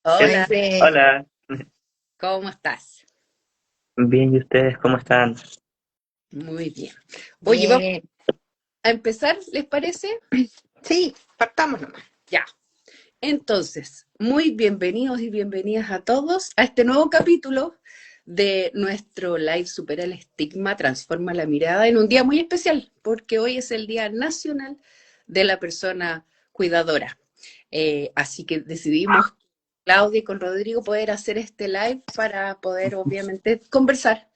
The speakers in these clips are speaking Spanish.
Hola, Hola, ¿cómo estás? bien, ¿y ustedes cómo están? Muy bien. Oye, vamos Bien, a empezar, ¿les parece? sí, partamos nomás. Ya. Entonces, muy bienvenidos y bienvenidas a todos a este nuevo capítulo de nuestro live Supera el Estigma, Transforma la Mirada en un día muy especial, porque hoy es el Día Nacional de la Persona Cuidadora. Así que decidimos, Claudia y con Rodrigo, poder hacer este live para poder, obviamente, conversar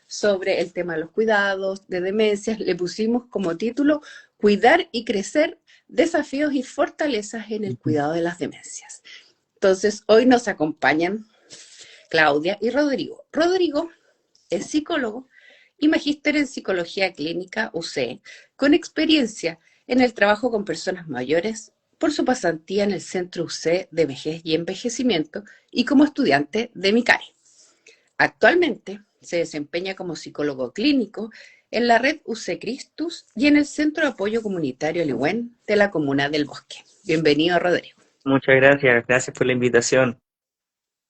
sobre el tema de los cuidados, de demencias. Le pusimos como título Cuidar y crecer, desafíos y fortalezas en el cuidado de las demencias. Entonces, hoy nos acompañan Claudia y Rodrigo. Rodrigo es psicólogo y magíster en psicología clínica UC, con experiencia en el trabajo con personas mayores por su pasantía en el Centro UC de Vejez y Envejecimiento y como estudiante de MICARE. Actualmente se desempeña como psicólogo clínico en la red UC Cristus y en el Centro de Apoyo Comunitario Ligüen de la Comuna del Bosque. Bienvenido, Rodrigo. Muchas gracias, gracias por la invitación.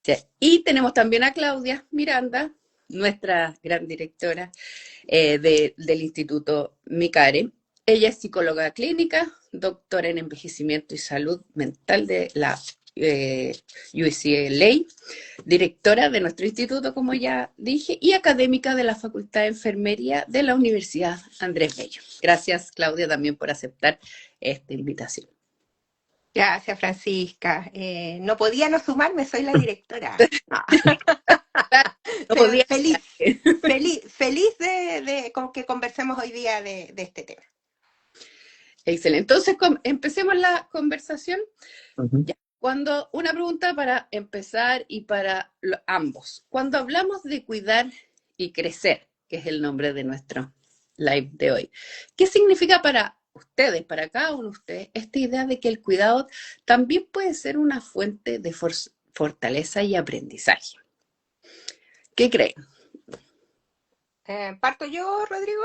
Sí. Y tenemos también a Claudia Miranda, nuestra gran directora del Instituto Micare. Ella es psicóloga clínica, doctora en envejecimiento y salud mental de la UCLA, directora de nuestro instituto, como ya dije, y académica de la Facultad de Enfermería de la Universidad Andrés Bello. Gracias, Claudia, también por aceptar esta invitación. Gracias, Francisca. No podía no sumarme, soy la directora. No. No Pero podía. feliz, feliz de con que conversemos hoy día de este tema. Excelente. Entonces, empecemos la conversación. Ujú. Ya. Cuando una pregunta para empezar y para ambos. Cuando hablamos de cuidar y crecer, que es el nombre de nuestro live de hoy, ¿qué significa para ustedes, para cada uno de ustedes, esta idea de que el cuidado también puede ser una fuente de fortaleza y aprendizaje? ¿Qué creen? ¿Parto yo, Rodrigo?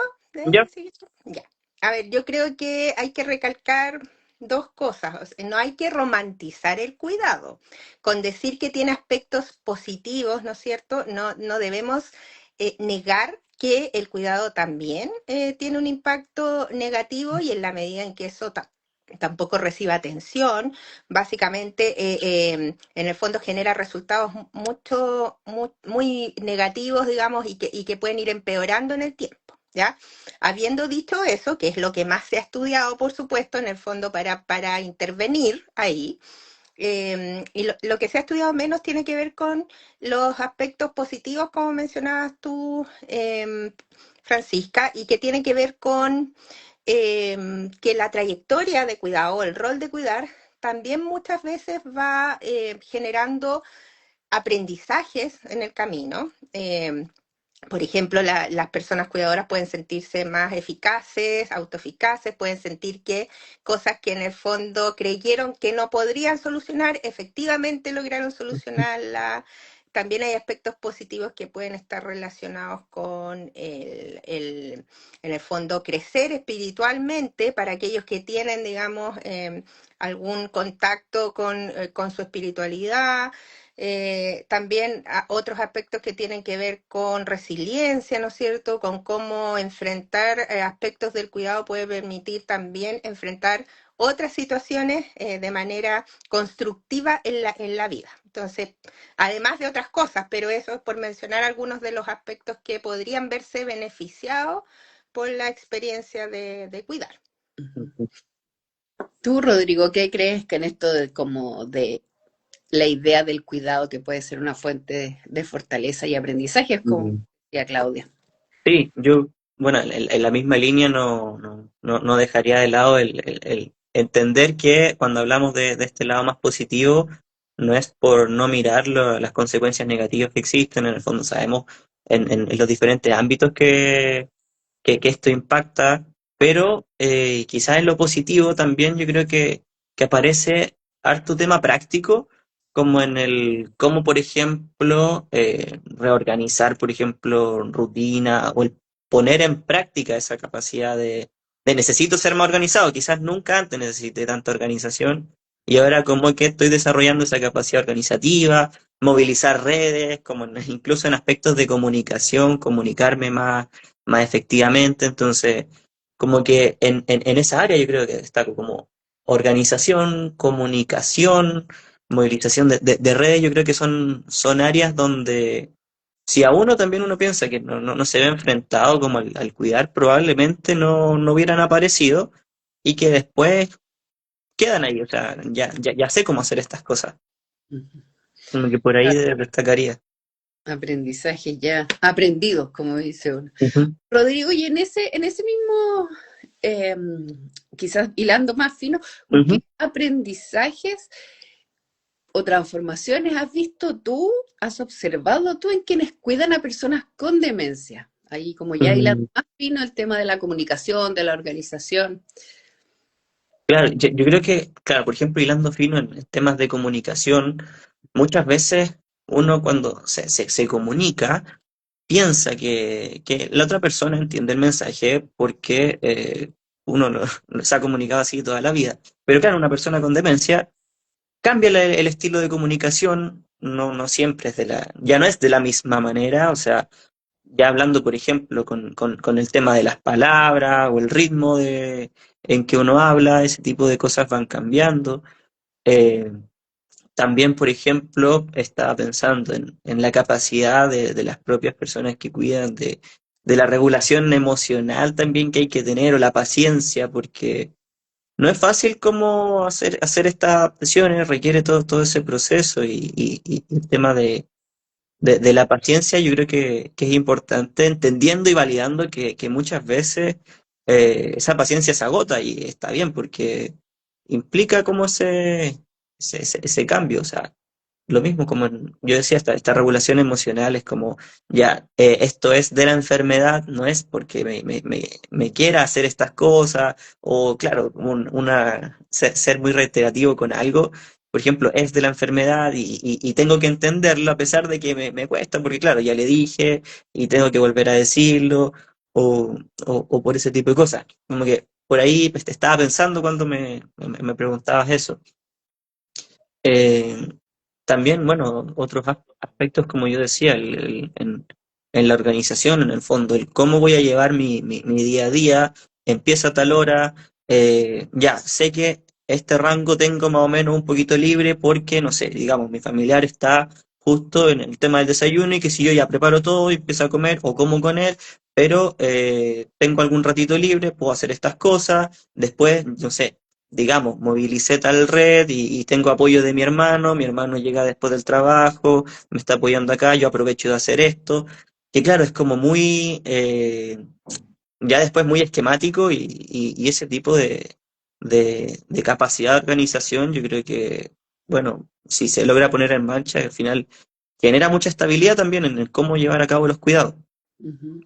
Ya. Sí, ya. A ver, yo creo que hay que recalcar dos cosas. O sea, no hay que romantizar el cuidado. Con decir que tiene aspectos positivos, ¿no es cierto? No debemos negar que el cuidado también tiene un impacto negativo y en la medida en que eso tampoco reciba atención, básicamente en el fondo genera resultados muy negativos, digamos, y que pueden ir empeorando en el tiempo. ¿Ya? Habiendo dicho eso, que es lo que más se ha estudiado, por supuesto, en el fondo para intervenir ahí, y lo que se ha estudiado menos tiene que ver con los aspectos positivos, como mencionabas tú, Francisca, y que tiene que ver con que la trayectoria de cuidado, el rol de cuidar, también muchas veces va generando aprendizajes en el camino. Por ejemplo, las personas cuidadoras pueden sentirse más eficaces, autoeficaces, pueden sentir que cosas que en el fondo creyeron que no podrían solucionar, efectivamente lograron solucionarla. También hay aspectos positivos que pueden estar relacionados con en el fondo, crecer espiritualmente para aquellos que tienen, digamos, algún contacto con su espiritualidad. También otros aspectos que tienen que ver con resiliencia, ¿no es cierto? Con cómo enfrentar aspectos del cuidado puede permitir también enfrentar otras situaciones de manera constructiva en la vida. Entonces, además de otras cosas, pero eso es por mencionar algunos de los aspectos que podrían verse beneficiados por la experiencia de cuidar. Tú, Rodrigo, ¿qué crees que en esto de como de la idea del cuidado que puede ser una fuente de fortaleza y aprendizaje, es como Mm. decía Claudia? Sí, yo, bueno, en la misma línea no dejaría de lado el entender que cuando hablamos de este lado más positivo, no es por no mirar las consecuencias negativas que existen, en el fondo sabemos en los diferentes ámbitos que esto impacta, pero quizás en lo positivo también yo creo que aparece harto tema práctico, como en el cómo, por ejemplo, reorganizar, por ejemplo, rutina o el poner en práctica esa capacidad de necesito ser más organizado. Quizás nunca antes necesité tanta organización y ahora como que estoy desarrollando esa capacidad organizativa, movilizar redes, como incluso en aspectos de comunicación, comunicarme más efectivamente. Entonces, como que en esa área yo creo que destaco como organización, comunicación, movilización de redes. Yo creo que son áreas donde si a uno también uno piensa que no se ve enfrentado como al cuidar, probablemente no hubieran aparecido y que después quedan ahí. O sea, ya sé cómo hacer estas cosas. Ujú. Como que por ahí destacaría. Aprendizajes ya aprendidos, como dice uno. Ujú, Rodrigo, y en ese mismo, eh, quizás hilando más fino, ¿qué ujú. aprendizajes o transformaciones has visto tú, has observado tú en quienes cuidan a personas con demencia? Ahí como ya hilando Mm, más fino el tema de la comunicación, de la organización. claro, yo creo que, claro, por ejemplo, hilando fino en temas de comunicación, muchas veces uno cuando se comunica piensa que la otra persona entiende el mensaje porque uno se ha comunicado así toda la vida. Pero claro, una persona con demencia cambia el estilo de comunicación, no siempre es ya no es de la misma manera. O sea, ya hablando, por ejemplo, con el tema de las palabras o el ritmo en que uno habla, ese tipo de cosas van cambiando. Eh, También, por ejemplo, estaba pensando en la capacidad de las propias personas que cuidan de la regulación emocional también que hay que tener, o la paciencia, porque no es fácil como hacer estas adaptaciones, requiere todo ese proceso, y el tema de la paciencia yo creo que es importante, entendiendo y validando que muchas veces esa paciencia se agota, y está bien porque implica como ese cambio. O sea, lo mismo como yo decía, esta regulación emocional es como, ya, esto es de la enfermedad, no es porque me quiera hacer estas cosas, o claro, ser muy reiterativo con algo. Por ejemplo, es de la enfermedad y tengo que entenderlo a pesar de que me cuesta, porque claro, ya le dije y tengo que volver a decirlo, o, o por ese tipo de cosas. Como que por ahí pues, te estaba pensando cuando me preguntabas eso. Eh, También, bueno, otros aspectos, como yo decía, en la organización, en el fondo, el cómo voy a llevar mi día a día, empieza a tal hora, ya, sé que este rango tengo más o menos un poquito libre porque, no sé, digamos, mi familiar está justo en el tema del desayuno, y que si yo ya preparo todo y empiezo a comer o como con él, pero tengo algún ratito libre, puedo hacer estas cosas, después, no sé, digamos, movilicé tal red y tengo apoyo de mi hermano llega después del trabajo, me está apoyando acá, yo aprovecho de hacer esto, que claro, es como muy, ya después muy esquemático, y ese tipo de capacidad de organización, yo creo que, bueno, si se logra poner en marcha, al final genera mucha estabilidad también en el cómo llevar a cabo los cuidados. Ujú.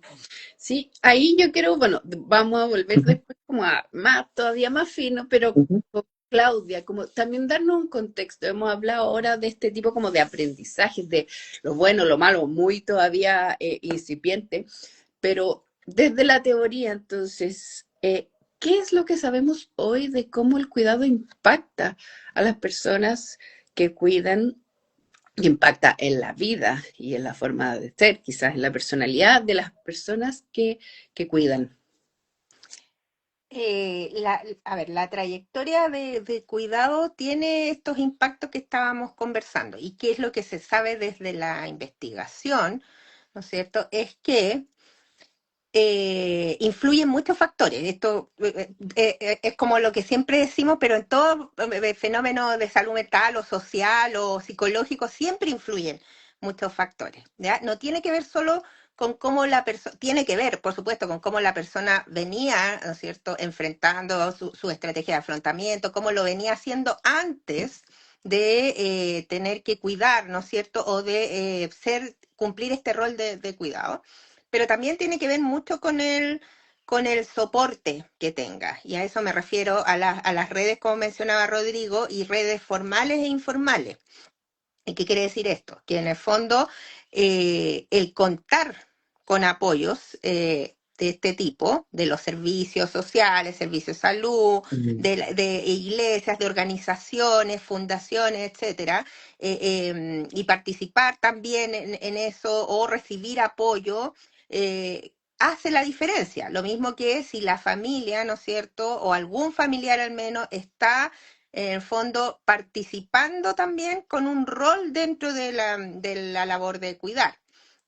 Sí, ahí yo quiero, bueno, vamos a volver Ujú, después como a más, todavía más fino, pero ujú, con Claudia, como también darnos un contexto. Hemos hablado ahora de este tipo como de aprendizajes, de lo bueno, lo malo, muy todavía incipiente, pero desde la teoría, entonces, ¿qué es lo que sabemos hoy de cómo el cuidado impacta a las personas que cuidan, que impacta en la vida y en la forma de ser, quizás en la personalidad de las personas que cuidan? A ver, la trayectoria de cuidado tiene estos impactos que estábamos conversando. ¿Y qué es lo que se sabe desde la investigación? ¿No es cierto? Es que influyen muchos factores. Esto es como lo que siempre decimos, pero en todo fenómeno de salud mental o social o psicológico siempre influyen muchos factores. ¿Ya? No tiene que ver solo con cómo la persona, tiene que ver, por supuesto, con cómo la persona venía, ¿no es cierto?, enfrentando su estrategia de afrontamiento, cómo lo venía haciendo antes de tener que cuidar, ¿no es cierto?, o de cumplir este rol de cuidado, pero también tiene que ver mucho con el soporte que tenga. Y a eso me refiero a las redes, como mencionaba Rodrigo, y redes formales e informales. ¿Y qué quiere decir esto? Que en el fondo el contar con apoyos de este tipo, de los servicios sociales, servicios de salud, Mm, de iglesias, de organizaciones, fundaciones, etcétera, y participar también en eso o recibir apoyo, hace la diferencia. Lo mismo que si la familia, ¿no es cierto?, o algún familiar al menos está en el fondo participando también con un rol dentro de la labor de cuidar.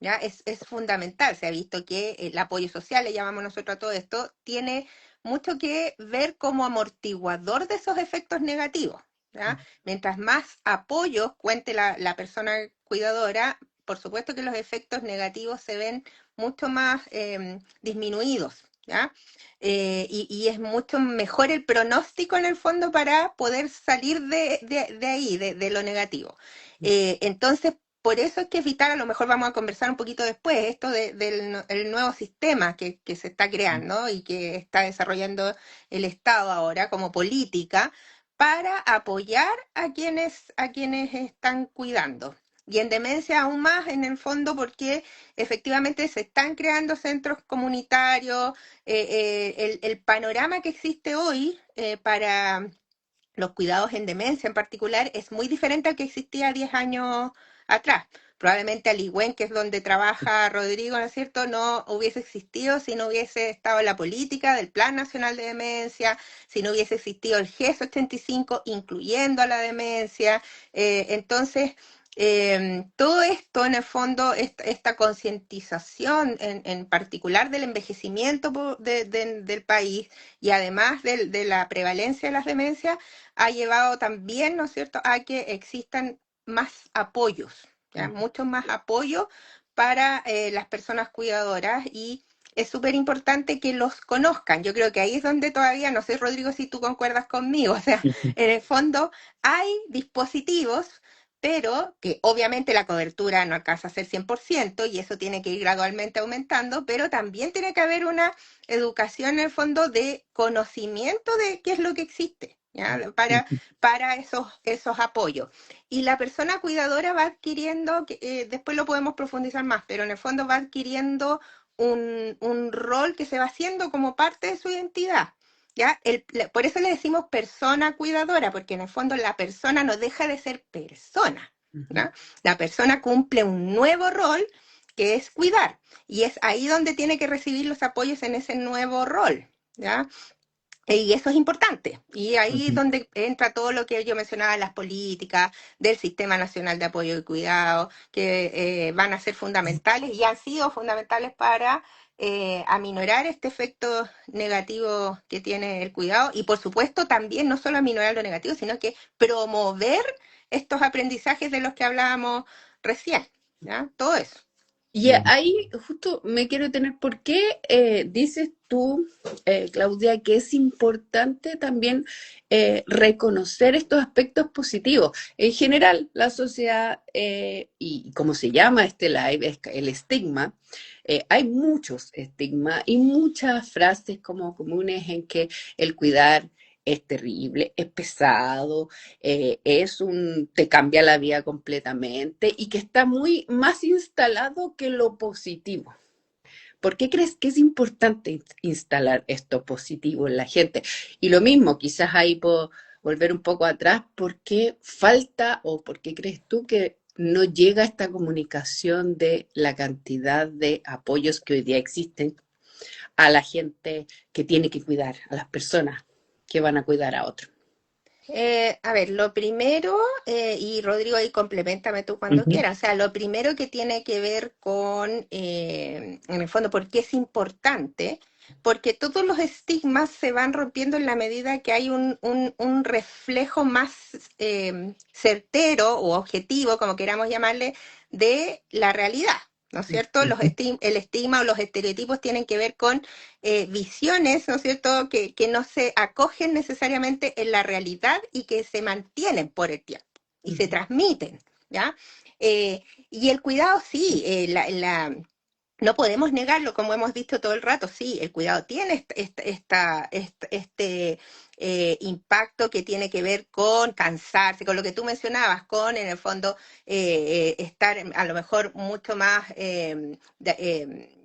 ¿Ya? Es fundamental. Se ha visto que el apoyo social, le llamamos nosotros a todo esto, tiene mucho que ver como amortiguador de esos efectos negativos. ¿Ya? Mientras más apoyo cuente la persona cuidadora, por supuesto que los efectos negativos se ven mucho más disminuidos. ¿Ya? Y es mucho mejor el pronóstico en el fondo para poder salir de ahí, de lo negativo. Entonces, por eso es que es vital, a lo mejor vamos a conversar un poquito después, esto del el nuevo sistema que se está creando y que está desarrollando el Estado ahora como política para apoyar a quienes están cuidando. Y en demencia aún más, en el fondo, porque efectivamente se están creando centros comunitarios, el panorama que existe hoy para los cuidados en demencia en particular es muy diferente al que existía 10 años atrás. Probablemente Aligüen, que es donde trabaja Rodrigo, ¿no es cierto?, no hubiese existido si no hubiese estado la política del Plan Nacional de Demencia, si no hubiese existido el GES 85, incluyendo a la demencia. Entonces, todo esto, en el fondo, esta concientización en particular del envejecimiento del país y además de la prevalencia de las demencias, ha llevado también, ¿no es cierto?, a que existan más apoyos, ¿ya? Muchos más apoyos para las personas cuidadoras y es súper importante que los conozcan. Yo creo que ahí es donde todavía, no sé, Rodrigo, si tú concuerdas conmigo, o sea, en el fondo hay dispositivos, pero que obviamente la cobertura no alcanza a ser 100% y eso tiene que ir gradualmente aumentando, pero también tiene que haber una educación en el fondo de conocimiento de qué es lo que existe, ¿ya? Para esos apoyos. Y la persona cuidadora va adquiriendo, después lo podemos profundizar más, pero en el fondo va adquiriendo un rol que se va haciendo como parte de su identidad. ¿Ya? Por eso le decimos persona cuidadora, porque en el fondo la persona no deja de ser persona. ¿Ya? La persona cumple un nuevo rol que es cuidar, y es ahí donde tiene que recibir los apoyos en ese nuevo rol. ¿Ya? Y eso es importante. Y ahí es ujú. donde entra todo lo que yo mencionaba, las políticas del Sistema Nacional de Apoyo y Cuidado, que van a ser fundamentales y han sido fundamentales para aminorar este efecto negativo que tiene el cuidado. Y por supuesto también no solo aminorar lo negativo, sino que promover estos aprendizajes de los que hablábamos recién. ¿Ya? Todo eso. Y Bien. ahí justo me quiero detener, ¿por qué dices tú, Claudia, que es importante también reconocer estos aspectos positivos? En general, la sociedad, y como se llama este live, es el estigma, hay muchos estigmas y muchas frases como comunes en que el cuidar es terrible, es pesado, te cambia la vida completamente y que está muy más instalado que lo positivo. ¿Por qué crees que es importante instalar esto positivo en la gente? Y lo mismo, quizás ahí puedo volver un poco atrás, ¿por qué falta o por qué crees tú que no llega esta comunicación de la cantidad de apoyos que hoy día existen a la gente que tiene que cuidar, a las personas que van a cuidar a otros? A ver, lo primero, y Rodrigo ahí complementame tú cuando Ujú, quieras, o sea, lo primero que tiene que ver con, en el fondo, ¿por qué es importante? Porque todos los estigmas se van rompiendo en la medida que hay un reflejo más certero o objetivo, como queramos llamarle, de la realidad. ¿No es cierto? ujú, El estigma o los estereotipos tienen que ver con visiones, ¿no es cierto?, que no se acogen necesariamente en la realidad y que se mantienen por el tiempo y se Ujú. transmiten, ¿ya? Y el cuidado, sí, no podemos negarlo, como hemos visto todo el rato, sí, el cuidado tiene este impacto que tiene que ver con cansarse, con lo que tú mencionabas, con en el fondo estar a lo mejor mucho más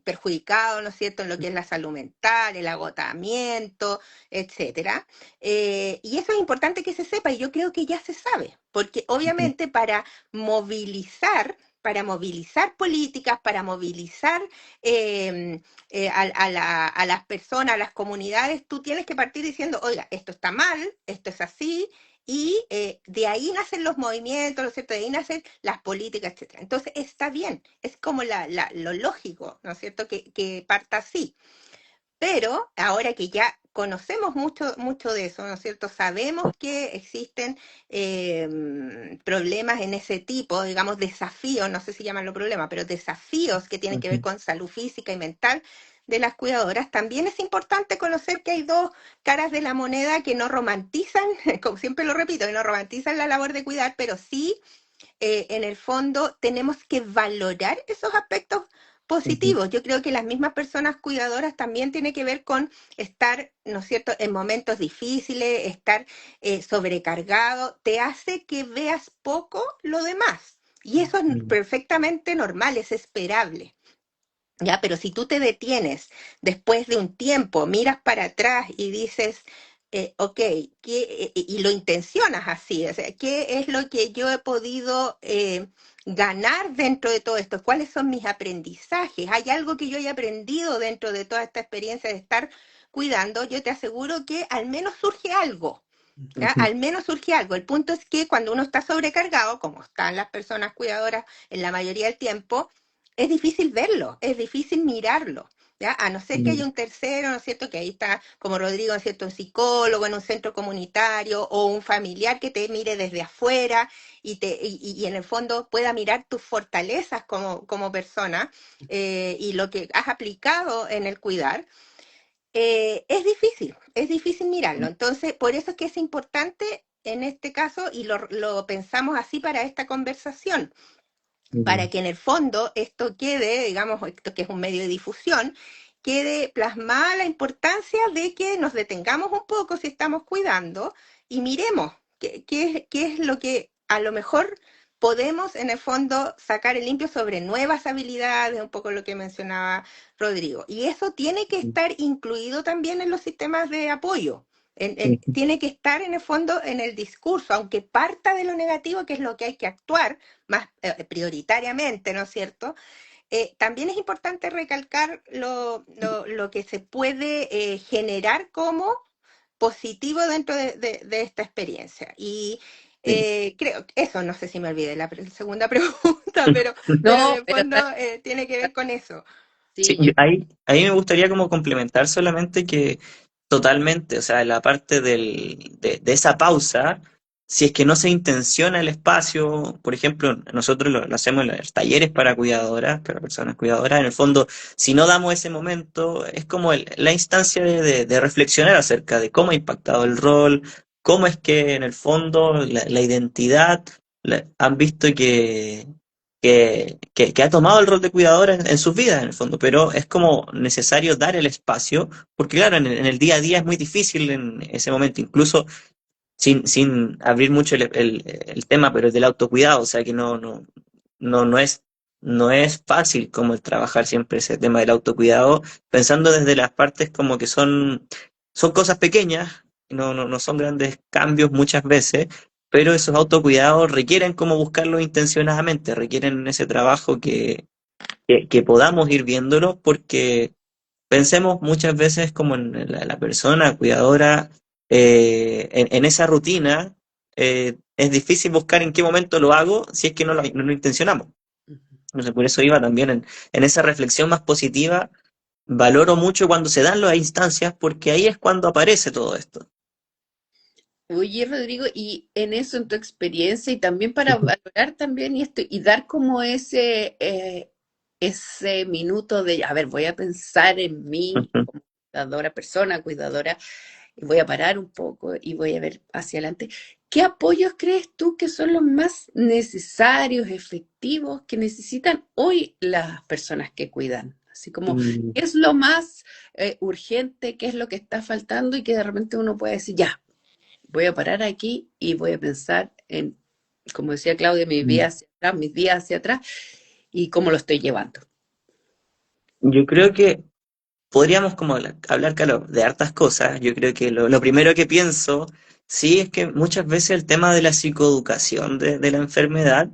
perjudicados, ¿no es cierto?, en lo que es la salud mental, el agotamiento, etcétera. Y eso es importante que se sepa, y yo creo que ya se sabe, porque obviamente para movilizar políticas, para movilizar a las personas, a las comunidades, tú tienes que partir diciendo, oiga, esto está mal, esto es así, y de ahí nacen los movimientos, ¿no es cierto? De ahí nacen las políticas, etcétera. Entonces está bien, es como lo lógico, ¿no es cierto? Que parta así. Pero ahora que ya conocemos mucho de eso, ¿no es cierto? Sabemos que existen problemas en ese tipo, digamos, desafíos, no sé si llamarlo problema, pero desafíos que tienen que ver con salud física y mental de las cuidadoras. También es importante conocer que hay dos caras de la moneda que no romantizan, como siempre lo repito, que no romantizan la labor de cuidar, pero sí en el fondo tenemos que valorar esos aspectos positivos. Yo creo que las mismas personas cuidadoras también tiene que ver con estar, ¿no es cierto?, en momentos difíciles, estar sobrecargado, te hace que veas poco lo demás. Y eso es perfectamente normal, es esperable. Ya, pero si tú te detienes después de un tiempo, miras para atrás y dices, ok, y lo intencionas así, o sea, ¿qué es lo que yo he podido ganar dentro de todo esto? ¿Cuáles son mis aprendizajes? ¿Hay algo que yo haya aprendido dentro de toda esta experiencia de estar cuidando? Yo te aseguro que al menos surge algo. ¿Ya? Al menos surge algo. El punto es que cuando uno está sobrecargado, como están las personas cuidadoras en la mayoría del tiempo, es difícil verlo, es difícil mirarlo. ¿Ya? A no ser que haya un tercero, ¿no es cierto? Que ahí está, como Rodrigo, ¿no es cierto? Un psicólogo en un centro comunitario o un familiar que te mire desde afuera y en el fondo pueda mirar tus fortalezas como persona y lo que has aplicado en el cuidar. Es difícil mirarlo. Entonces, por eso es que es importante en este caso, y lo pensamos así para esta conversación, para que en el fondo esto quede, digamos, esto que es un medio de difusión, quede plasmada la importancia de que nos detengamos un poco si estamos cuidando y miremos qué es lo que a lo mejor podemos en el fondo sacar el limpio sobre nuevas habilidades, un poco lo que mencionaba Rodrigo. Y eso tiene que estar incluido también en los sistemas de apoyo. Tiene que estar en el fondo en el discurso, aunque parta de lo negativo, que es lo que hay que actuar más prioritariamente, ¿no es cierto? También es importante recalcar lo que se puede generar como positivo dentro de esta experiencia. Y creo, eso no sé si me olvidé la segunda pregunta, pero en No, el pero fondo tiene que ver con eso. Sí, sí, yo, ahí me gustaría como complementar solamente que totalmente, o sea, la parte de esa pausa, si es que no se intenciona el espacio, por ejemplo, nosotros lo hacemos en los talleres para cuidadoras, para personas cuidadoras, en el fondo, si no damos ese momento, es como la instancia de reflexionar acerca de cómo ha impactado el rol, cómo es que en el fondo la identidad, han visto que ha tomado el rol de cuidadora en sus vidas, en el fondo, pero es como necesario dar el espacio, porque claro, en el día a día es muy difícil en ese momento, incluso sin abrir mucho el tema, pero es del autocuidado, o sea que no es, no es fácil como el trabajar siempre ese tema del autocuidado, pensando desde las partes como que son cosas pequeñas, no son grandes cambios muchas veces, pero esos autocuidados requieren como buscarlo intencionadamente, requieren ese trabajo que podamos ir viéndolo, porque pensemos muchas veces como en la persona cuidadora, en esa rutina, es difícil buscar en qué momento lo hago si es que no lo intencionamos. Entonces, por eso iba también en esa reflexión más positiva. Valoro mucho cuando se dan las instancias, porque ahí es cuando aparece todo esto. oye, Rodrigo, y en eso, en tu experiencia, y también para valorar también y esto, y dar como ese minuto de, a ver, voy a pensar en mí como cuidadora, persona cuidadora, y voy a parar un poco y voy a ver hacia adelante. ¿Qué apoyos crees tú que son los más necesarios, efectivos, que necesitan hoy las personas que cuidan? Así como, Mm, ¿qué es lo más urgente? ¿Qué es lo que está faltando? Y que de repente uno puede decir, ya, voy a parar aquí y voy a pensar en, como decía Claudia, mi vida mm. hacia atrás, mis días hacia atrás y cómo lo estoy llevando. Yo creo que podríamos como hablar, claro, de hartas cosas. Yo creo que lo primero que pienso, sí, es que muchas veces el tema de la psicoeducación de la enfermedad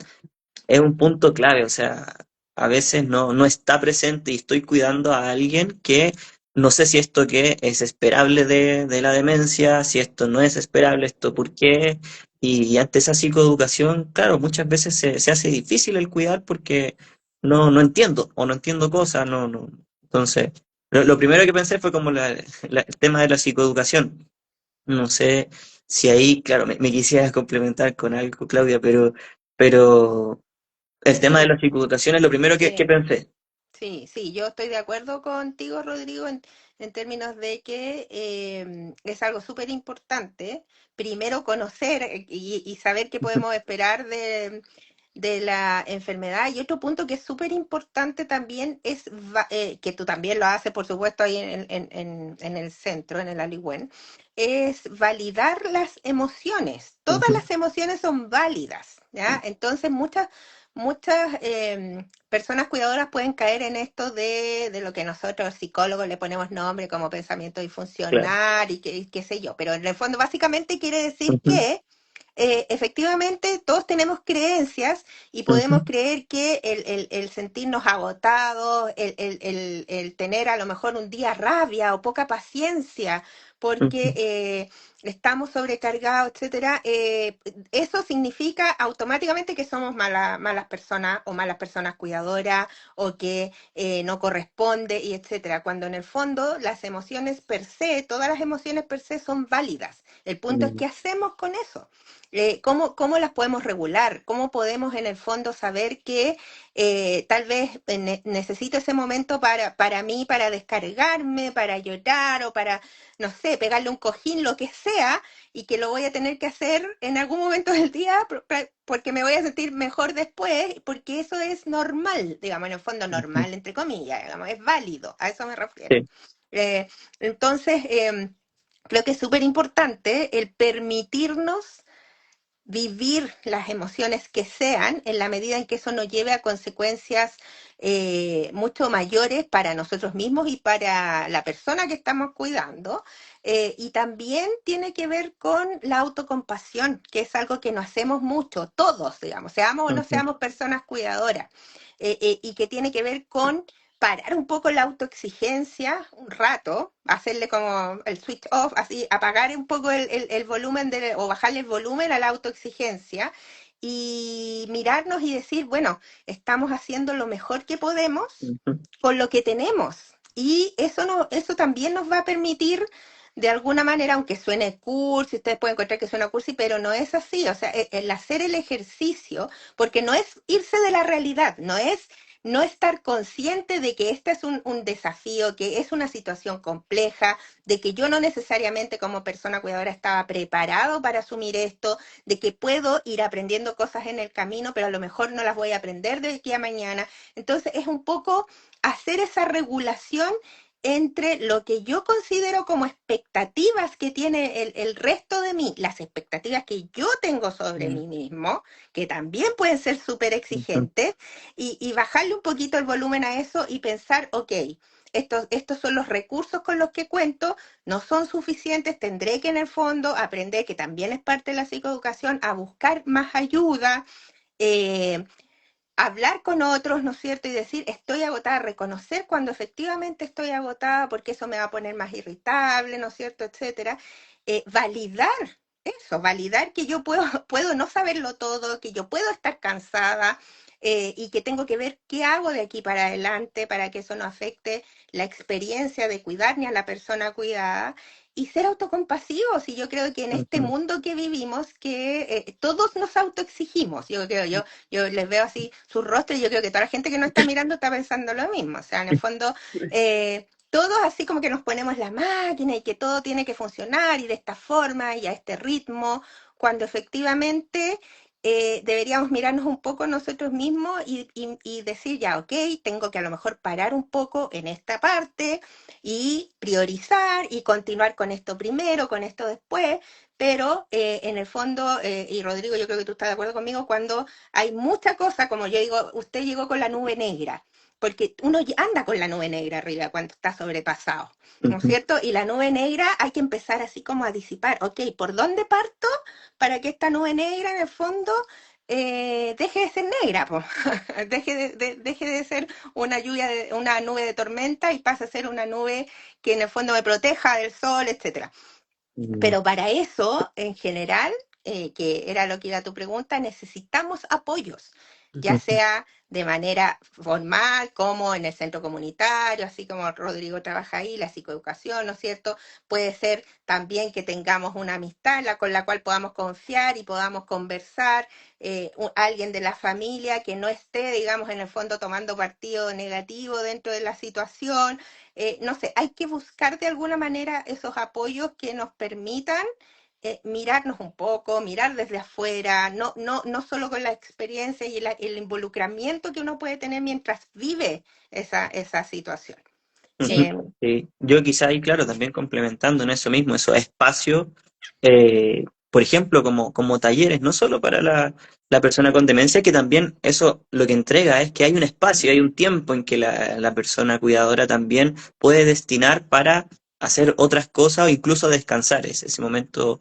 es un punto clave, o sea, a veces no está presente y estoy cuidando a alguien que no sé si esto que es esperable de la demencia, si esto no es esperable, esto por qué, y ante esa psicoeducación, claro, muchas veces se hace difícil el cuidar porque no entiendo o no entiendo cosas, no. Entonces, lo primero que pensé fue como el tema de la psicoeducación. No sé si ahí, claro, me quisieras complementar con algo, Claudia, pero el tema de Sí, la psicoeducación es lo primero que sí. pensé. Sí, sí, yo estoy de acuerdo contigo, Rodrigo, en términos de que es algo súper importante. Primero conocer y saber qué Ujú, podemos esperar de la enfermedad. Y otro punto que es súper importante también es, que tú también lo haces, por supuesto, ahí en el centro, en el Aliwen, es validar las emociones. Todas ujú, las emociones son válidas, ¿ya? Entonces, muchas personas cuidadoras pueden caer en esto de lo que nosotros psicólogos le ponemos nombre como pensamiento claro. disfuncional y qué sé yo, pero en el fondo básicamente quiere decir Ujú, que efectivamente todos tenemos creencias y ujú, podemos creer que el sentirnos agotados, el tener a lo mejor un día rabia o poca paciencia porque ujú, estamos sobrecargados, etcétera, eso significa automáticamente que somos malas personas o malas personas cuidadoras o que no corresponde y etcétera. Cuando en el fondo las emociones per se, todas las emociones per se son válidas. El punto es mm, qué hacemos con eso. ¿Cómo las podemos regular? ¿Cómo podemos en el fondo saber que tal vez necesito ese momento para mí, para descargarme, para llorar o para, no sé, pegarle un cojín, lo que sea, y que lo voy a tener que hacer en algún momento del día porque me voy a sentir mejor después, porque eso es normal, digamos, en el fondo ujú, normal, entre comillas, digamos, es válido, a eso me refiero. sí, Entonces, creo que es súper importante el permitirnos vivir las emociones que sean en la medida en que eso nos lleve a consecuencias mucho mayores para nosotros mismos y para la persona que estamos cuidando. Y también tiene que ver con la autocompasión, que es algo que no hacemos mucho, todos, digamos, seamos o no ujú, seamos personas cuidadoras, y que tiene que ver con parar un poco la autoexigencia un rato, hacerle como el switch off, así, apagar un poco el volumen o bajarle el volumen a la autoexigencia y mirarnos y decir, bueno, estamos haciendo lo mejor que podemos ujú, con lo que tenemos. Y eso, no, eso también nos va a permitir, de alguna manera, aunque suene cursi, ustedes pueden encontrar que suena cursi, pero no es así. O sea, el hacer el ejercicio, porque no es irse de la realidad, no es no estar consciente de que este es un desafío, que es una situación compleja, de que yo no necesariamente como persona cuidadora estaba preparado para asumir esto, de que puedo ir aprendiendo cosas en el camino, pero a lo mejor no las voy a aprender de aquí a mañana. Entonces es un poco hacer esa regulación entre lo que yo considero como expectativas que tiene el resto de mí, las expectativas que yo tengo sobre mm, mí mismo, que también pueden ser súper ujú, exigentes, y bajarle un poquito el volumen a eso y pensar, ok, estos son los recursos con los que cuento, no son suficientes, tendré que en el fondo aprender, que también es parte de la psicoeducación, a buscar más ayuda, eh, hablar con otros, ¿no es cierto? Y decir, estoy agotada, reconocer cuando efectivamente estoy agotada, porque eso me va a poner más irritable, ¿no es cierto? Etcétera. Validar eso, validar que yo puedo, puedo no saberlo todo, que yo puedo estar cansada, y que tengo que ver qué hago de aquí para adelante para que eso no afecte la experiencia de cuidar ni a la persona cuidada y ser autocompasivos. Y yo creo que en este ujú, mundo que vivimos, que todos nos autoexigimos, yo creo, yo les veo así sus rostros y yo creo que toda la gente que nos está mirando está pensando lo mismo. O sea, en el fondo, todos así como que nos ponemos la máquina y que todo tiene que funcionar y de esta forma y a este ritmo, cuando efectivamente deberíamos mirarnos un poco nosotros mismos y decir, ya, ok, tengo que a lo mejor parar un poco en esta parte y priorizar y continuar con esto primero, con esto después, pero en el fondo, y Rodrigo, yo creo que tú estás de acuerdo conmigo, cuando hay mucha cosa, como yo digo, usted llegó con la nube negra, porque uno anda con la nube negra arriba cuando está sobrepasado, ¿no es Ujú. cierto? Y la nube negra hay que empezar así como a disipar, ok, ¿por dónde parto para que esta nube negra en el fondo deje de ser negra, po? Deje de ser una lluvia, una nube de tormenta y pase a ser una nube que en el fondo me proteja del sol, etcétera. Mm, Pero para eso, en general, que era lo que iba a tu pregunta, necesitamos apoyos, ya ujú. sea de manera formal, como en el centro comunitario, así como Rodrigo trabaja ahí, la psicoeducación, ¿no es cierto? Puede ser también que tengamos una amistad con la cual podamos confiar y podamos conversar, alguien de la familia que no esté, digamos, en el fondo tomando partido negativo dentro de la situación, no sé, hay que buscar de alguna manera esos apoyos que nos permitan mirarnos un poco, mirar desde afuera, no solo con la experiencia y el involucramiento que uno puede tener mientras vive esa situación. Ujú. Eh, Sí. Yo quizá ahí, claro, también complementando en eso mismo, esos espacios, por ejemplo, como talleres, no solo para la persona con demencia, que también eso lo que entrega es que hay un espacio, hay un tiempo en que la persona cuidadora también puede destinar para hacer otras cosas o incluso descansar, es ese momento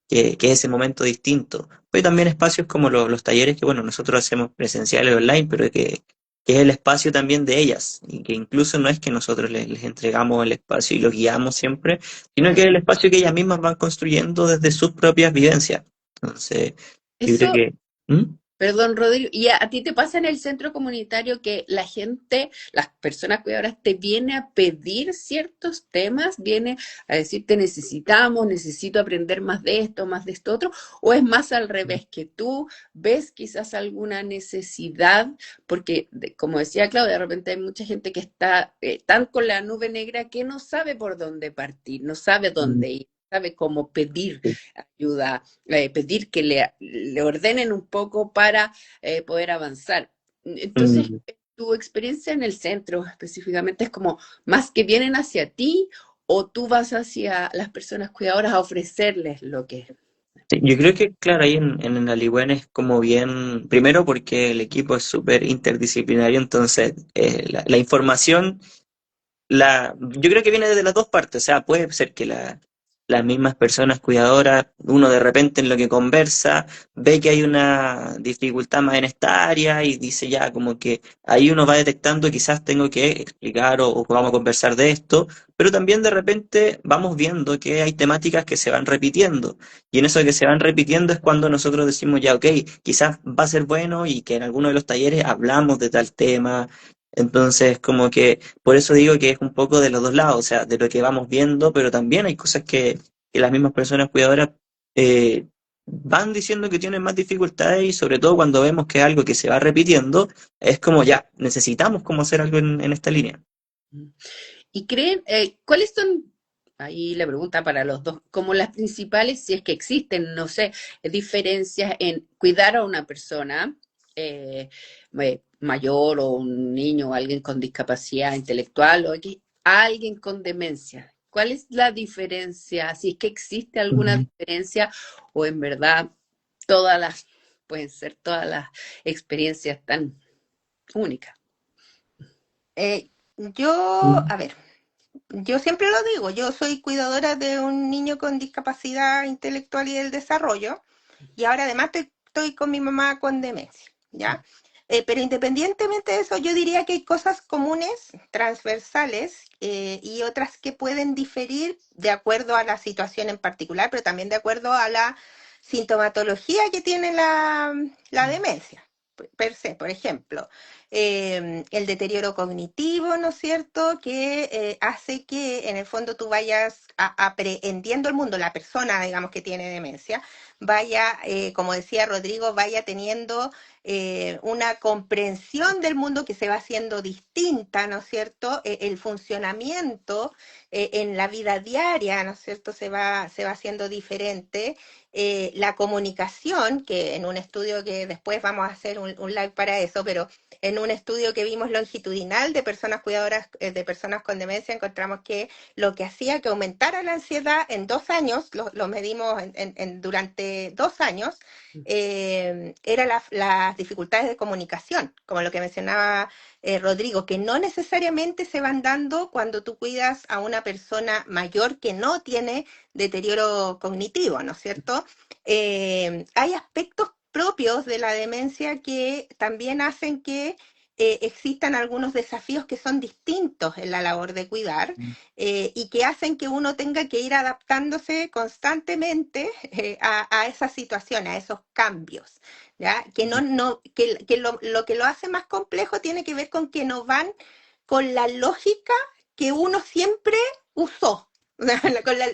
que es ese momento distinto. Hay también espacios como los talleres que, bueno, nosotros hacemos presenciales online, pero que es el espacio también de ellas, y que incluso no es que nosotros les entregamos el espacio y los guiamos siempre, sino que es mm. el espacio que ellas mismas van construyendo desde sus propias vivencias. Entonces, yo creo Eso, que... ¿Mm? perdón, Rodrigo, ¿y a ti te pasa en el centro comunitario que la gente, las personas cuidadoras, te viene a pedir ciertos temas, viene a decirte necesitamos, necesito aprender más de esto otro, o es más al revés, que tú ves quizás alguna necesidad, porque como decía Claudia, de repente hay mucha gente que está tan con la nube negra que no sabe por dónde partir, no sabe Mm, dónde ir, sabe cómo pedir sí. ayuda, pedir que le ordenen un poco para poder avanzar. Entonces, Mm. tu experiencia en el centro específicamente es como más que vienen hacia ti o tú vas hacia las personas cuidadoras a ofrecerles lo que es. Sí, yo creo que, claro, ahí en el Aliwen es como bien, primero porque el equipo es súper interdisciplinario, entonces la información yo creo que viene desde las dos partes, o sea, puede ser que las mismas personas cuidadoras, uno de repente en lo que conversa, ve que hay una dificultad más en esta área y dice ya, como que ahí uno va detectando, quizás tengo que explicar o vamos a conversar de esto, pero también de repente vamos viendo que hay temáticas que se van repitiendo y en eso que se van repitiendo es cuando nosotros decimos ya, ok, quizás va a ser bueno y que en alguno de los talleres hablamos de tal tema. Entonces, como que por eso digo que es un poco de los dos lados, o sea, de lo que vamos viendo, pero también hay cosas que las mismas personas cuidadoras eh, van diciendo que tienen más dificultades y sobre todo cuando vemos que es algo que se va repitiendo, es como ya, necesitamos como hacer algo en esta línea. Y creen, ¿cuáles son, ahí la pregunta para los dos, como las principales, si es que existen, no sé, diferencias en cuidar a una persona mayor o un niño o alguien con discapacidad intelectual o a alguien con demencia? ¿Cuál es la diferencia? Si es que existe alguna Ujú. diferencia o en verdad todas las, pueden ser todas las experiencias tan únicas. Yo, a ver, yo siempre lo digo, yo soy cuidadora de un niño con discapacidad intelectual y del desarrollo, y ahora además estoy con mi mamá con demencia, ¿ya? Pero independientemente de eso, yo diría que hay cosas comunes, transversales, y otras que pueden diferir de acuerdo a la situación en particular, pero también de acuerdo a la sintomatología que tiene la demencia. Per se, por ejemplo, el deterioro cognitivo, ¿no es cierto?, que hace que en el fondo tú vayas aprehendiendo el mundo, la persona, digamos, que tiene demencia, vaya, como decía Rodrigo, vaya teniendo una comprensión del mundo que se va haciendo distinta, ¿no es cierto? El funcionamiento en la vida diaria, ¿no es cierto? Se va haciendo diferente. La comunicación, que en un estudio que después vamos a hacer un live para eso, pero en un estudio que vimos longitudinal de personas cuidadoras de personas con demencia, encontramos que lo que hacía que aumentara la ansiedad en 2 años, lo medimos durante 2 años, era las dificultades de comunicación, como lo que mencionaba Rodrigo, que no necesariamente se van dando cuando tú cuidas a una persona mayor que no tiene deterioro cognitivo, ¿no es cierto? Hay aspectos propios de la demencia que también hacen que existan algunos desafíos que son distintos en la labor de cuidar y que hacen que uno tenga que ir adaptándose constantemente a esas situaciones, a esos cambios. ¿Ya? Que lo que lo hace más complejo tiene que ver con que no van con la lógica que uno siempre usó.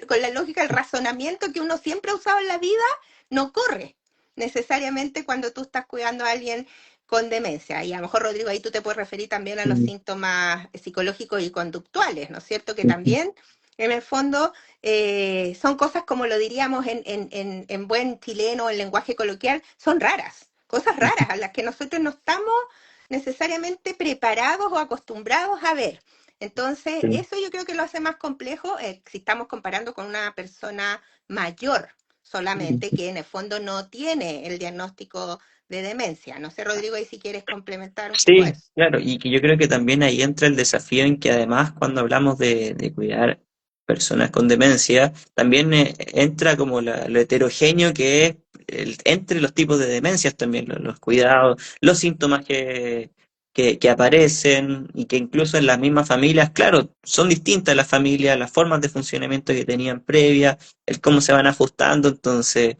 Con la lógica, el razonamiento que uno siempre ha usado en la vida, no corre necesariamente cuando tú estás cuidando a alguien con demencia. Y a lo mejor, Rodrigo, ahí tú te puedes referir también a los Mm, síntomas psicológicos y conductuales, ¿no es cierto? Que ujú, también, en el fondo, son cosas como lo diríamos en buen chileno, en lenguaje coloquial, son raras, cosas ujú. raras a las que nosotros no estamos necesariamente preparados o acostumbrados a ver. Entonces, Sí. eso yo creo que lo hace más complejo si estamos comparando con una persona mayor solamente, que en el fondo no tiene el diagnóstico de demencia. No sé, Rodrigo, ahí si quieres complementar un poco Sí, eso. claro, y que yo creo que también ahí entra el desafío en que además cuando hablamos de cuidar personas con demencia, también entra como lo heterogéneo que es entre los tipos de demencias también, los cuidados, los síntomas que aparecen y que incluso en las mismas familias, claro, son distintas las familias, las formas de funcionamiento que tenían previa, el cómo se van ajustando, entonces...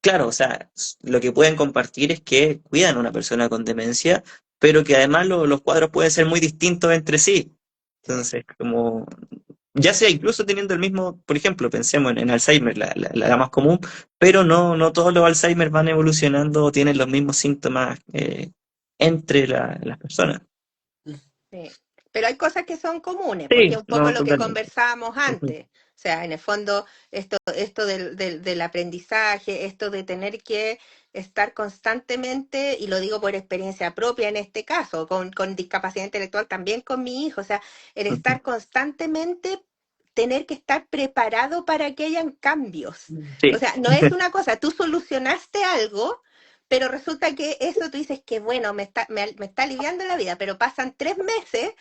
Claro, o sea, lo que pueden compartir es que cuidan a una persona con demencia, pero que además los cuadros pueden ser muy distintos entre sí. Sí. Entonces, como, ya sea incluso teniendo el mismo, por ejemplo, pensemos en Alzheimer, la más común, pero no todos los Alzheimer van evolucionando o tienen los mismos síntomas entre las personas. Sí. Pero hay cosas que son comunes, porque es Sí, un poco no, lo que totalmente. conversábamos Ujú, antes. O sea, en el fondo, esto del aprendizaje, esto de tener que estar constantemente, y lo digo por experiencia propia en este caso, con discapacidad intelectual, también con mi hijo, o sea, el ujú. estar constantemente, tener que estar preparado para que hayan cambios. O Sí, sea, no es una cosa, tú solucionaste algo, pero resulta que eso tú dices que bueno, me está aliviando la vida, pero pasan 3 meses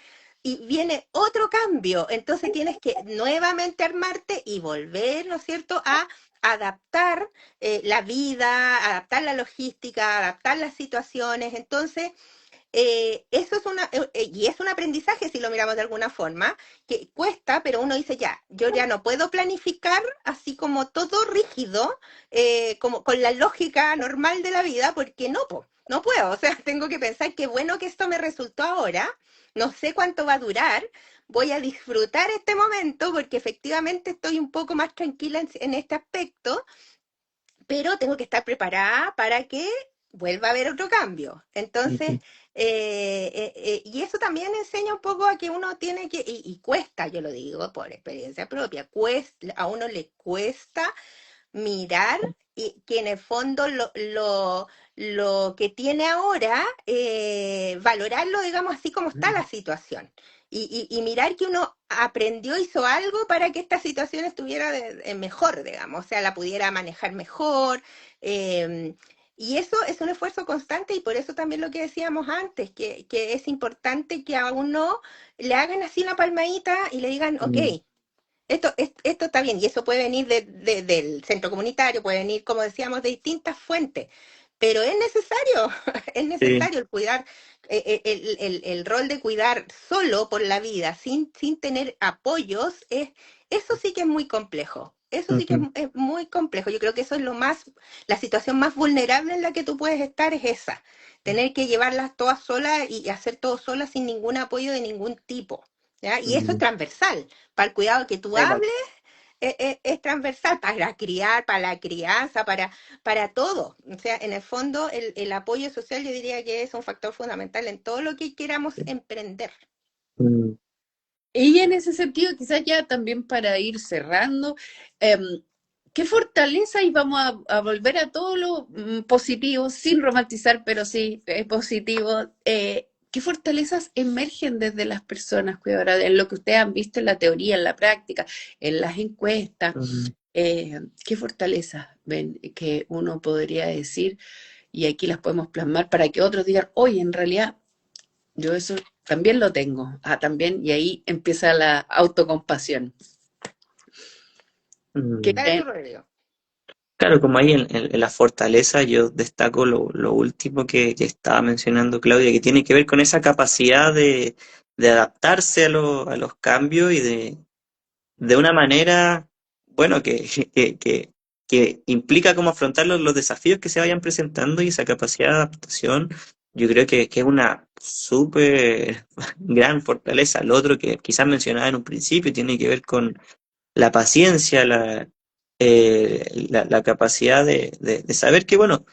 y viene otro cambio. Entonces tienes que nuevamente armarte y volver, ¿no es cierto?, a adaptar la vida, adaptar la logística, adaptar las situaciones. Entonces, eso es y es un aprendizaje si lo miramos de alguna forma, que cuesta, pero uno dice ya, yo ya no puedo planificar así como todo rígido, como con la lógica normal de la vida, porque no, po, no puedo, o sea, tengo que pensar qué bueno que esto me resultó ahora, no sé cuánto va a durar, voy a disfrutar este momento porque efectivamente estoy un poco más tranquila en este aspecto, pero tengo que estar preparada para que vuelva a haber otro cambio. Entonces, ujú, y eso también enseña un poco a que uno tiene que, y cuesta, yo lo digo por experiencia propia, a uno le cuesta mirar y que en el fondo lo que tiene ahora, valorarlo, digamos, así como está la situación. Y mirar que uno aprendió, hizo algo para que esta situación estuviera mejor, digamos, o sea, la pudiera manejar mejor. eh, y eso es un esfuerzo constante y por eso también lo que decíamos antes, que es importante que a uno le hagan así una palmadita y le digan, ok, mm, esto está bien, y eso puede venir del centro comunitario, puede venir, como decíamos, de distintas fuentes, pero es necesario, es sí, necesario el cuidar, el rol de cuidar solo por la vida, sin tener apoyos, eso sí que es muy complejo. Eso sí que ujú, es muy complejo. Yo creo que eso es la situación más vulnerable en la que tú puedes estar es esa. Tener que llevarlas todas solas y hacer todo sola sin ningún apoyo de ningún tipo. ¿Ya? Y eso es mm, transversal para el cuidado que tú tal cual. hables, es transversal para criar, para la crianza, para todo. O sea, en el fondo, el apoyo social yo diría que es un factor fundamental en todo lo que queramos emprender. Mm, Y en ese sentido, quizás ya también para ir cerrando, em, ¿qué fortaleza? Y vamos a volver a todo lo positivo, sin romantizar, pero sí positivo. ¿Qué fortalezas emergen desde las personas cuidadoras, en lo que ustedes han visto en la teoría, en la práctica, en las encuestas? mm, ¿Qué fortalezas ven que uno podría decir y aquí las podemos plasmar para que otros digan, oye, en realidad yo eso también lo tengo. Ah, también, y ahí empieza la autocompasión. Que, mm. Dale tu Rodrigo. Claro, como ahí en la fortaleza yo destaco lo último que estaba mencionando Claudia, que tiene que ver con esa capacidad de adaptarse a los cambios y de una manera, bueno, que implica cómo afrontar los desafíos que se vayan presentando y esa capacidad de adaptación, yo creo que es una súper gran fortaleza. Lo otro que quizás mencionaba en un principio tiene que ver con la paciencia, la capacidad de saber que, bueno,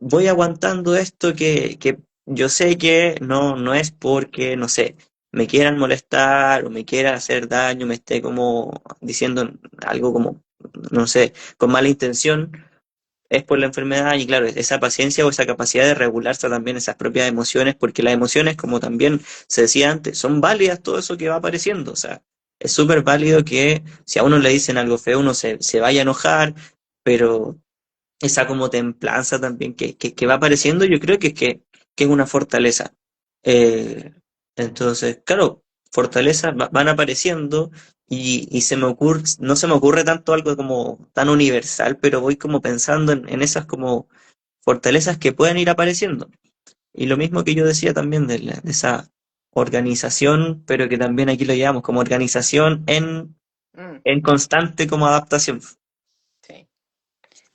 voy aguantando esto que yo sé que no es porque, no sé, me quieran molestar o me quieran hacer daño, me esté como diciendo algo como, no sé, con mala intención, es por la enfermedad y claro, esa paciencia o esa capacidad de regularse también esas propias emociones, porque las emociones, como también se decía antes, son válidas todo eso que va apareciendo, o sea, es súper válido que si a uno le dicen algo feo, uno se vaya a enojar, pero esa como templanza también que va apareciendo, yo creo que es una fortaleza. Eh, entonces, claro, fortalezas van apareciendo y no se me ocurre tanto algo como tan universal, pero voy como pensando en esas como fortalezas que pueden ir apareciendo. Y lo mismo que yo decía también de esa organización, pero que también aquí lo llamamos como organización Mm, en constante como adaptación. sí.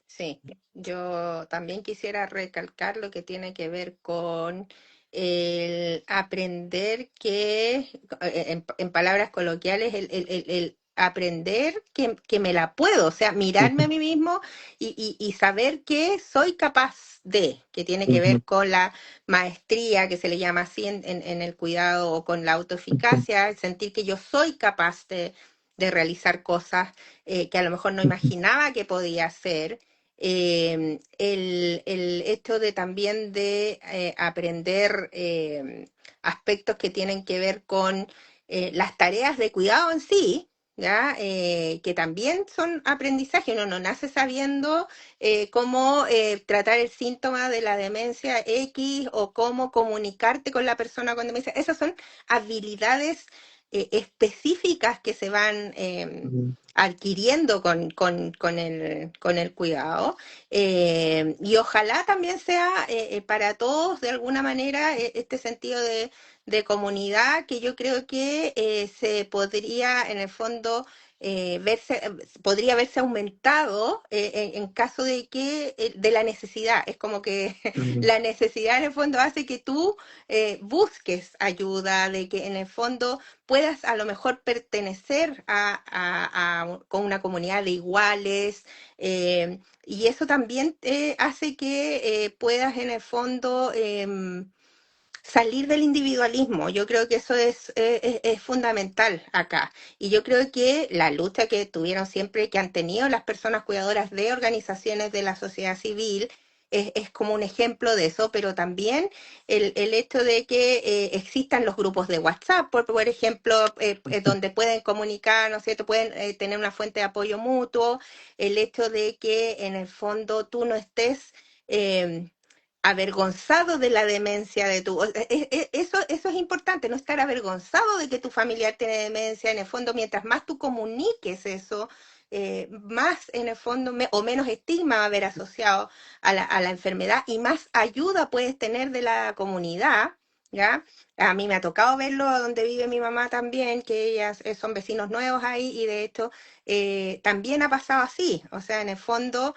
Sí, yo también quisiera recalcar lo que tiene que ver con el aprender que, en palabras coloquiales, el aprender que me la puedo, o sea, mirarme a mí mismo y saber que soy capaz de, que tiene que Ujú, ver con la maestría, que se le llama así en el cuidado, o con la autoeficacia, el sentir que yo soy capaz de realizar cosas que a lo mejor no imaginaba que podía hacer. El hecho de también de aprender aspectos que tienen que ver con las tareas de cuidado en sí, ¿ya? Que también son aprendizaje. Uno no nace sabiendo cómo tratar el síntoma de la demencia X o cómo comunicarte con la persona con demencia. Esas son habilidades específicas que se van ujú, adquiriendo con el cuidado. Y ojalá también sea para todos de alguna manera este sentido de comunidad que yo creo que se podría en el fondo podría verse aumentado en caso de que de la necesidad. Es como que ujú, la necesidad en el fondo hace que tú busques ayuda, de que en el fondo puedas a lo mejor pertenecer con una comunidad de iguales, y eso también hace que puedas en el fondo salir del individualismo. Yo creo que eso es fundamental acá. Y yo creo que la lucha que tuvieron siempre, que han tenido las personas cuidadoras de organizaciones de la sociedad civil, es como un ejemplo de eso, pero también el hecho de que existan los grupos de WhatsApp, por ejemplo, donde pueden comunicar, ¿no es cierto? Pueden tener una fuente de apoyo mutuo, el hecho de que en el fondo tú no estés eh, avergonzado de la demencia de tu... Eso es importante, no estar avergonzado de que tu familiar tiene demencia. En el fondo, mientras más tú comuniques eso, más en el fondo o menos estigma va a haber asociado a la enfermedad y más ayuda puedes tener de la comunidad, ¿ya? A mí me ha tocado verlo donde vive mi mamá también, que ellas son vecinos nuevos ahí y de hecho también ha pasado así. O sea, en el fondo...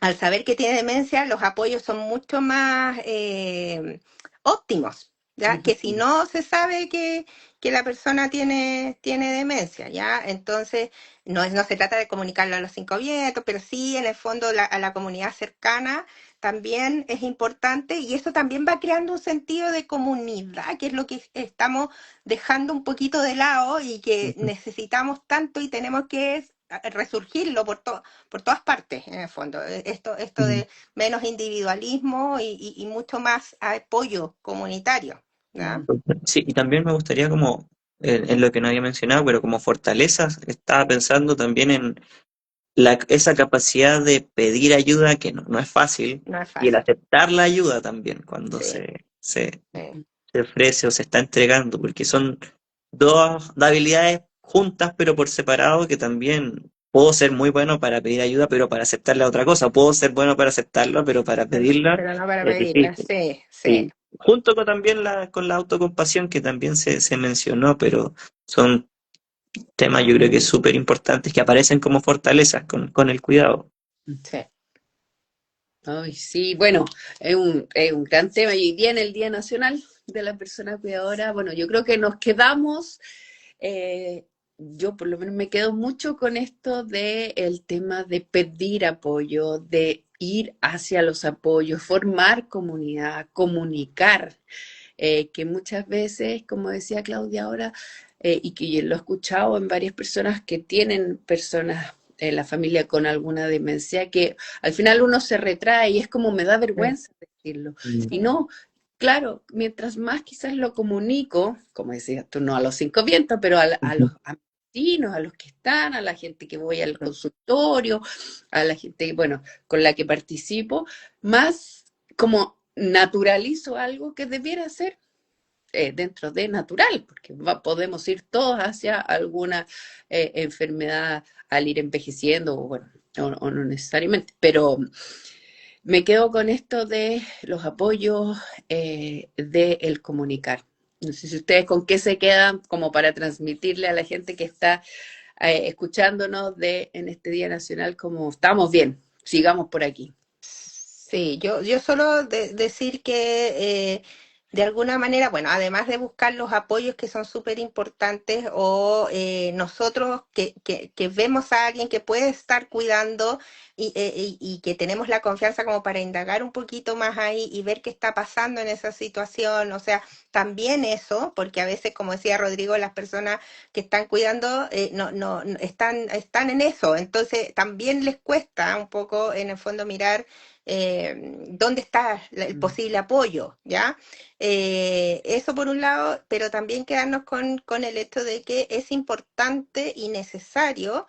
al saber que tiene demencia, los apoyos son mucho más óptimos, ¿ya? Que si no se sabe que la persona tiene demencia, ¿ya? Entonces, no se trata de comunicarlo a los cinco vientos, pero sí, en el fondo, a la comunidad cercana también es importante y eso también va creando un sentido de comunidad, que es lo que estamos dejando un poquito de lado y que Ujú, necesitamos tanto y tenemos que resurgirlo por todas partes, en el fondo. Esto ujú. de menos individualismo y mucho más apoyo comunitario, ¿ya? Ujú. Sí, y también me gustaría como, en lo que no había mencionado, pero como fortalezas, estaba pensando también en esa capacidad de pedir ayuda, que no es fácil, No es y el fácil. aceptar la ayuda también cuando Sí, sí, se ofrece o se está entregando, porque son dos habilidades juntas pero por separado que también puedo ser muy bueno para pedir ayuda, pero para aceptarla otra cosa. Puedo ser bueno para aceptarla, pero para pedirla pero no para es pedirla. difícil. Sí, sí. Y junto con también con la autocompasión que también se mencionó, pero son temas yo creo que súper importantes que aparecen como fortalezas con el cuidado. Sí. Ay, sí, bueno, es un gran tema. Y hoy día en el Día Nacional de la Persona Cuidadora, bueno, yo creo que nos quedamos, yo por lo menos me quedo mucho con esto de el tema de pedir apoyo, de ir hacia los apoyos, formar comunidad, comunicar, que muchas veces, como decía Claudia ahora, y que yo lo he escuchado en varias personas que tienen personas en la familia con alguna demencia, que al final uno se retrae y es como me da Mm, vergüenza decirlo. Mm, Y no, claro, mientras más quizás lo comunico, como decías tú, no a los cinco vientos, pero a los ujú, vecinos, a los que están, a la gente que voy al consultorio, a la gente, bueno, con la que participo, más como naturalizo algo que debiera ser dentro de natural, porque podemos ir todos hacia alguna enfermedad al ir envejeciendo, o bueno, o no necesariamente, pero me quedo con esto de los apoyos, de el comunicar. No sé si ustedes con qué se quedan como para transmitirle a la gente que está escuchándonos en este Día Nacional como estamos bien, sigamos por aquí. sí, yo solo decir que de alguna manera, bueno, además de buscar los apoyos que son súper importantes o nosotros que vemos a alguien que puede estar cuidando y que tenemos la confianza como para indagar un poquito más ahí y ver qué está pasando en esa situación, o sea, también eso, porque a veces, como decía Rodrigo, las personas que están cuidando no están en eso, entonces también les cuesta un poco en el fondo mirar dónde está el posible apoyo, ¿ya? Eso por un lado, pero también quedarnos con el hecho de que es importante y necesario,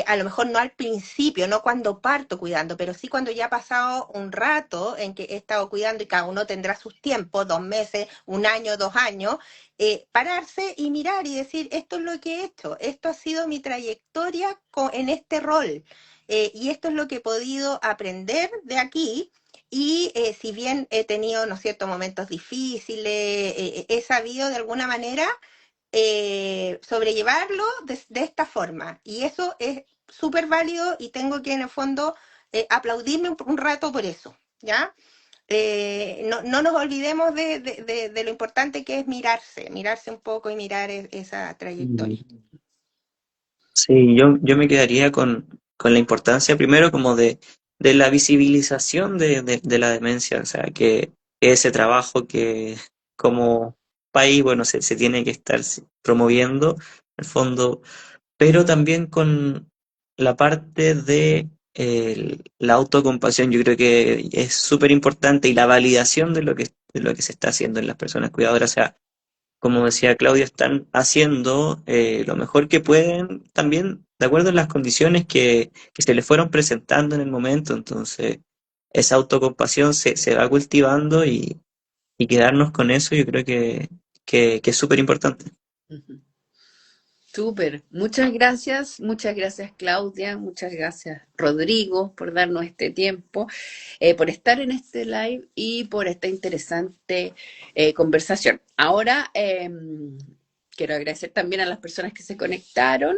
a lo mejor no al principio, no cuando parto cuidando, pero sí cuando ya ha pasado un rato en que he estado cuidando y cada uno tendrá sus tiempos, 2 meses, un año, 2 años, pararse y mirar y decir, esto es lo que he hecho, esto ha sido mi trayectoria en este rol. Y esto es lo que he podido aprender de aquí. Y si bien he tenido, ¿no es cierto?, momentos difíciles, he sabido de alguna manera sobrellevarlo de esta forma. Y eso es súper válido y tengo que en el fondo aplaudirme un rato por eso, ¿ya? No nos olvidemos de lo importante que es mirarse un poco y mirar esa trayectoria. mm. Sí, yo me quedaría con la importancia primero como de la visibilización de la demencia, o sea, que ese trabajo que como país, bueno, se tiene que estar promoviendo, en el fondo, pero también con la parte de la autocompasión, yo creo que es súper importante y la validación de lo que se está haciendo en las personas cuidadoras, o sea, como decía Claudia, están haciendo lo mejor que pueden, también de acuerdo en las condiciones que se les fueron presentando en el momento. Entonces, esa autocompasión se va cultivando y quedarnos con eso, yo creo que es súper importante. Ujú. Súper, muchas gracias Claudia, muchas gracias Rodrigo por darnos este tiempo, por estar en este live y por esta interesante conversación. Ahora quiero agradecer también a las personas que se conectaron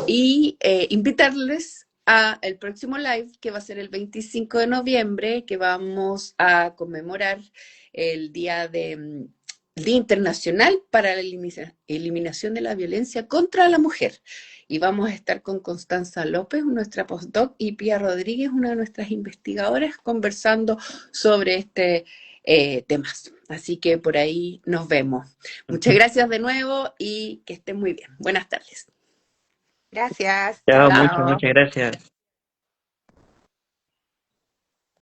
y invitarles a el próximo live que va a ser el 25 de noviembre, que vamos a conmemorar el día Día Internacional para la Eliminación de la Violencia contra la Mujer. Y vamos a estar con Constanza López, nuestra postdoc, y Pía Rodríguez, una de nuestras investigadoras, conversando sobre este tema. Así que por ahí nos vemos. Muchas gracias de nuevo y que estén muy bien. Buenas tardes. Gracias, Chao, chao. muchas, Chao. muchas gracias.